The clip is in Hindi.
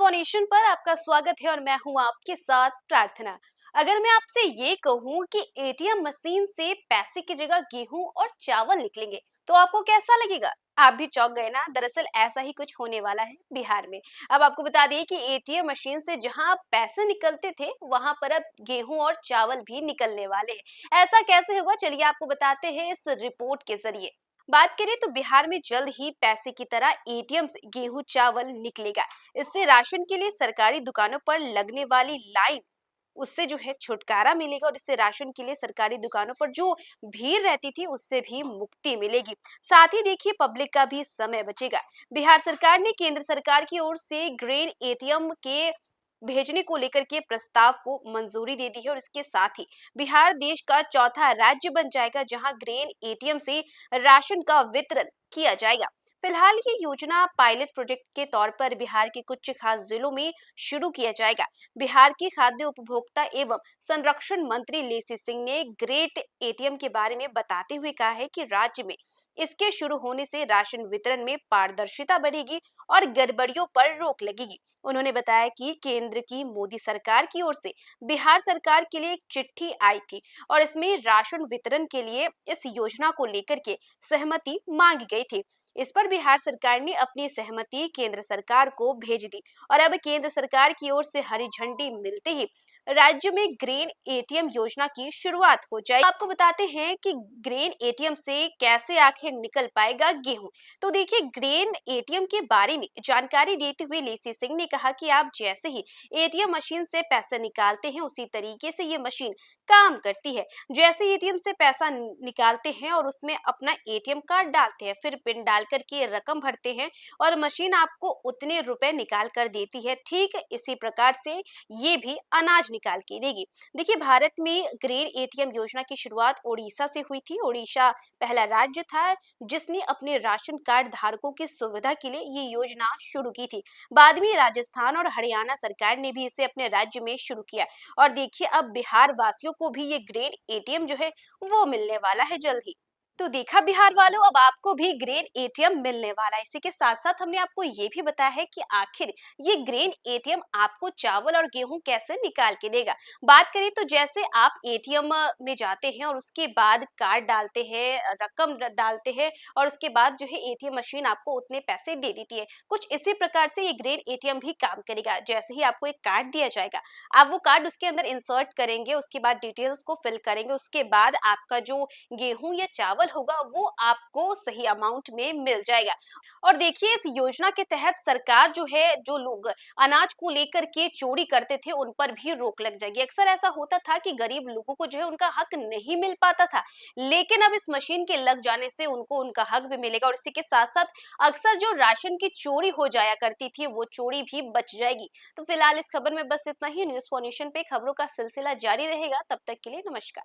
फोनेशन पर आपका स्वागत है और मैं हूं आपके साथ प्रार्थना। अगर मैं आपसे ये कहूं कि एटीएम मशीन से पैसे की जगह गेहूं और चावल निकलेंगे तो आपको कैसा लगेगा? आप भी चौंक गए ना? दरअसल ऐसा ही कुछ होने वाला है बिहार में। अब आपको बता दें कि एटीएम मशीन से जहां पैसे निकलते थे वहां पर अब गेहूं और चावल भी निकलने वाले हैं। ऐसा कैसे होगा, चलिए आपको बताते हैं इस रिपोर्ट के जरिए। बात करें तो बिहार में जल्द ही पैसे की तरह एटीएम से गेहूं चावल निकलेगा। इससे राशन के लिए सरकारी दुकानों पर लगने वाली लाइन, उससे जो है छुटकारा मिलेगा और इससे राशन के लिए सरकारी दुकानों पर जो भीड़ रहती थी उससे भी मुक्ति मिलेगी। साथ ही देखिए पब्लिक का भी समय बचेगा। बिहार सरकार ने केंद्र सरकार की ओर से ग्रेन एटीएम के भेजने को लेकर के प्रस्ताव को मंजूरी दे दी है और इसके साथ ही बिहार देश का चौथा राज्य बन जाएगा जहां ग्रेन एटीएम से राशन का वितरण किया जाएगा। फिलहाल ये योजना पायलट प्रोजेक्ट के तौर पर बिहार के कुछ खास जिलों में शुरू किया जाएगा। बिहार की खाद्य उपभोक्ता एवं संरक्षण मंत्री लेसी सिंह ने ग्रेट एटीएम के बारे में बताते हुए कहा है कि राज्य में इसके शुरू होने से राशन वितरण में पारदर्शिता बढ़ेगी और गड़बड़ियों पर रोक लगेगी। उन्होंने बताया कि केंद्र की मोदी सरकार की ओर से बिहार सरकार के लिए एक चिट्ठी आई थी और इसमें राशन वितरण के लिए इस योजना को लेकर के सहमति मांगी गई थी। इस पर बिहार सरकार ने अपनी सहमति केंद्र सरकार को भेज दी और अब केंद्र सरकार की ओर से हरी झंडी मिलते ही राज्य में ग्रेन एटीएम योजना की शुरुआत हो जाएगी। आपको बताते हैं कि ग्रेन एटीएम से कैसे आखिर निकल पाएगा गेहूं। तो देखिए, ग्रेन एटीएम के बारे में जानकारी देते हुए लेसी सिंह ने कहा कि आप जैसे ही एटीएम मशीन से पैसे निकालते हैं उसी तरीके से ये मशीन काम करती है। जैसे एटीएम से पैसा निकालते हैं और उसमें अपना एटीएम कार्ड डालते हैं, फिर पिन डाल करके रकम भरते हैं और मशीन आपको उतने रुपए निकाल कर देती है। ठीक इसी प्रकार से ये भी अनाज निकाल के देगी। देखिए, भारत में ग्रेन एटीएम योजना की शुरुआत ओडिशा से हुई थी। ओडिशा पहला राज्य था जिसने अपने राशन कार्ड धारकों की सुविधा के लिए ये योजना शुरू की थी। बाद में राजस्थान और हरियाणा सरकार ने भी इसे अपने राज्य में शुरू किया और देखिए अब बिहार वासियों को भी ये ग्रेन एटीएम जो है वो मिलने वाला है जल्द ही। तो देखा बिहार वालों, अब आपको भी ग्रेन एटीएम मिलने वाला है। इसी के साथ साथ हमने आपको ये भी बताया है कि आखिर ये ग्रेन एटीएम आपको चावल और गेहूं कैसे निकाल के देगा। बात करें तो जैसे आप एटीएम में जाते हैं और उसके बाद कार्ड डालते हैं, रकम डालते हैं और उसके बाद जो है एटीएम मशीन आपको उतने पैसे दे देती है। कुछ इसी प्रकार से ये ग्रेन एटीएम भी काम करेगा। जैसे ही आपको एक कार्ड दिया जाएगा, आप वो कार्ड उसके अंदर इंसर्ट करेंगे, उसके बाद डिटेल्स को फिल करेंगे, उसके बाद आपका जो गेहूं या चावल होगा वो आपको सही अमाउंट में मिल जाएगा। और देखिए, इस योजना के तहत सरकार जो है, जो लोग अनाज को लेकर के चोरी करते थे उन पर भी रोक लग जाएगी। अक्सर ऐसा होता था कि गरीब लोगों को जो है उनका हक नहीं मिल पाता था, लेकिन अब इस मशीन के लग जाने से उनको उनका हक भी मिलेगा और इसी के साथ साथ अक्सर जो राशन की चोरी हो जाया करती थी वो चोरी भी बच जाएगी। तो फिलहाल इस खबर में बस इतना ही। न्यूज़ फॉर नेशन पे खबरों का सिलसिला जारी रहेगा। तब तक के लिए नमस्कार।